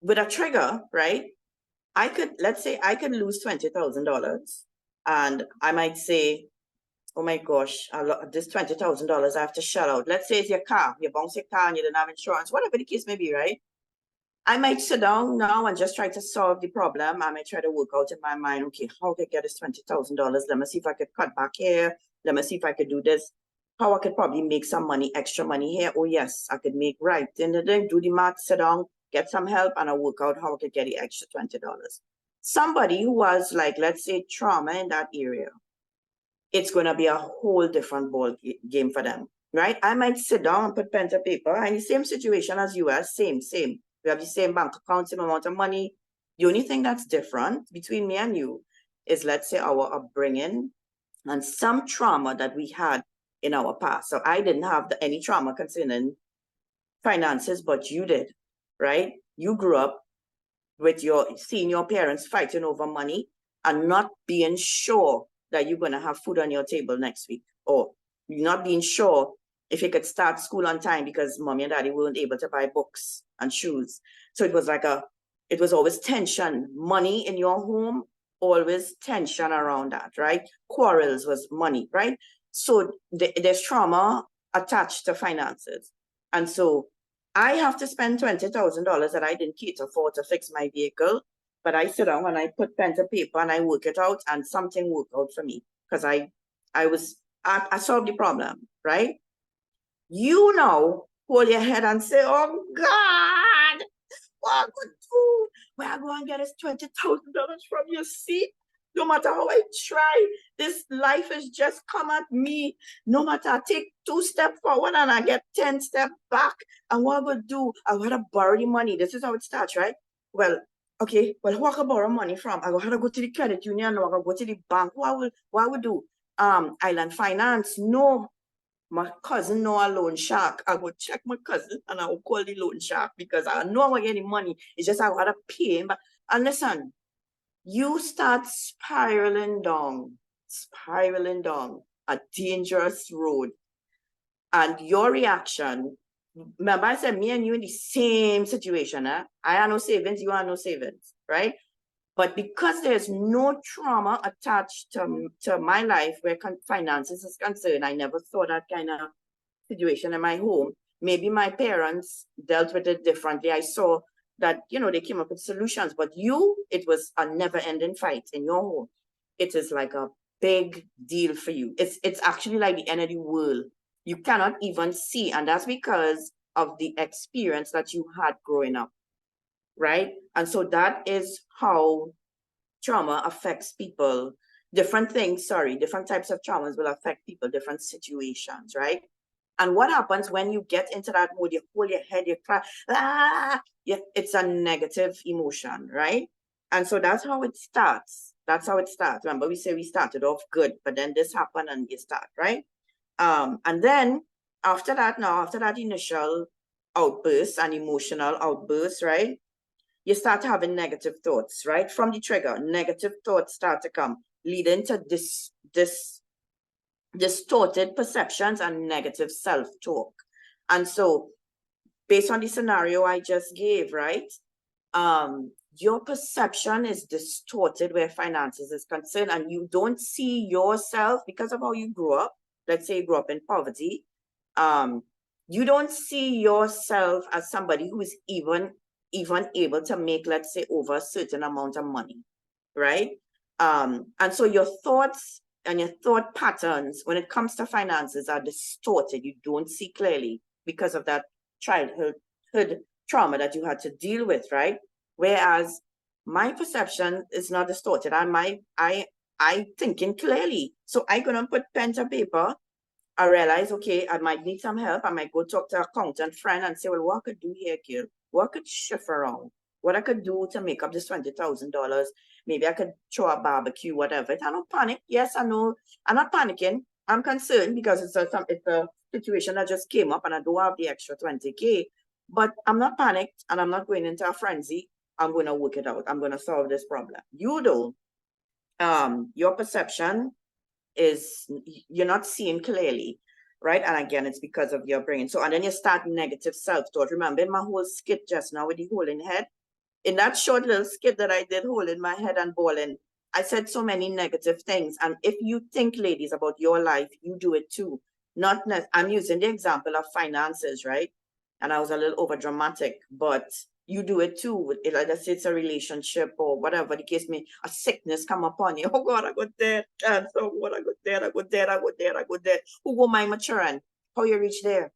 with a trigger, right? Let's say I could lose $20,000 and I might say, oh my gosh, this $20,000 I have to shell out. Let's say it's your car, you bounce your car and you didn't have insurance, whatever the case may be, right? I might sit down now and just try to solve the problem. I might try to work out in my mind, okay, how can I get this $20,000? Let me see if I could cut back here. Let me see if I could do this. How I could probably make some money, extra money here. Oh yes, I could make right. Then do the math, sit down, get some help, and I work out how I could get the extra $20. Somebody who was like, let's say, trauma in that area, it's going to be a whole different ball game for them, right? I might sit down and put pen to paper, and the same situation as you are, same. We have the same bank account, same amount of money. The only thing that's different between me and you is, let's say, our upbringing and some trauma that we had in our past. So I didn't have any trauma concerning finances, but you did, right? You grew up with seeing your parents fighting over money and not being sure that you're going to have food on your table next week, or not being sure if you could start school on time because mommy and daddy weren't able to buy books and shoes. So it was it was always tension. Money in your home, always tension around that, right? Quarrels was money, right? So there's trauma attached to finances. And so I have to spend $20,000 that I didn't cater for to fix my vehicle, but I sit down and I put pen to paper and I work it out, and something worked out for me because I solved the problem, right? You now hold your head and say, "Oh God, what I could do? Where I go and get this $20,000 from your seat? No matter how I try, this life has just come at me. No matter I take 2 steps forward and I get 10 steps back. And what I would do, I would have borrow the money. This is how it starts, right? Well, okay, well, who I could borrow money from? I go, how to go to the credit union, or I go to the bank. What I would do? Island Finance? No. My cousin know a loan shark. I go check my cousin and I will call the loan shark because I know I'm getting money. It's just I gotta pay him. But and listen, you start spiraling down a dangerous road. And your reaction, remember I said me and you in the same situation, eh? I have no savings, you have no savings, right? But because there's no trauma attached to my life where finances is concerned, I never saw that kind of situation in my home. Maybe my parents dealt with it differently. I saw that, they came up with solutions, but it was a never ending fight in your home. It is like a big deal for you. It's actually like the end of the world. You cannot even see. And that's because of the experience that you had growing up, right? And so that is how trauma affects people. Different types of traumas will affect people, different situations, right? And what happens when you get into that mode, you hold your head, you cry, it's a negative emotion, right? And so that's how it starts. Remember, we say we started off good, but then this happened and you start, right? And then after that initial outburst and emotional outburst, right? You start having negative thoughts, right? From the trigger, negative thoughts start to come, leading to distorted perceptions and negative self-talk. And so, based on the scenario I just gave, right? Your perception is distorted where finances is concerned, and you don't see yourself because of how you grew up. Let's say you grew up in poverty. You don't see yourself as somebody who is even able to make, let's say, over a certain amount of money, right? And so your thoughts and your thought patterns when it comes to finances are distorted. You don't see clearly because of that childhood trauma that you had to deal with, right? Whereas my perception is not distorted. I thinking clearly. So I gonna put pen to paper. I realize, okay, I might need some help. I might go talk to an accountant friend and say, well, what I could do here, Gil? What I could shift around? What I could do to make up this $20,000? Maybe I could throw a barbecue, whatever. I don't panic. Yes, I know. I'm not panicking. I'm concerned because it's a situation that just came up and I don't have the extra 20K. But I'm not panicked and I'm not going into a frenzy. I'm going to work it out. I'm going to solve this problem. You don't. Your perception is you're not seeing clearly, right? And again, it's because of your brain. So, and then you start negative self-thought. Remember in my whole skit just now with the hole in the head, in that short little skit that I did, holding my head and bawling, I said so many negative things. And if you think, ladies, about your life, you do it too. Not I'm using the example of finances, right? And I was a little over dramatic, but you do it too. Like I say, it's a relationship or whatever the case may, a sickness come upon you. Oh God, I got dead. Cancer. Oh God, I got dead. I got dead. I got dead. I got dead. Who go mind maturing? How you reach there?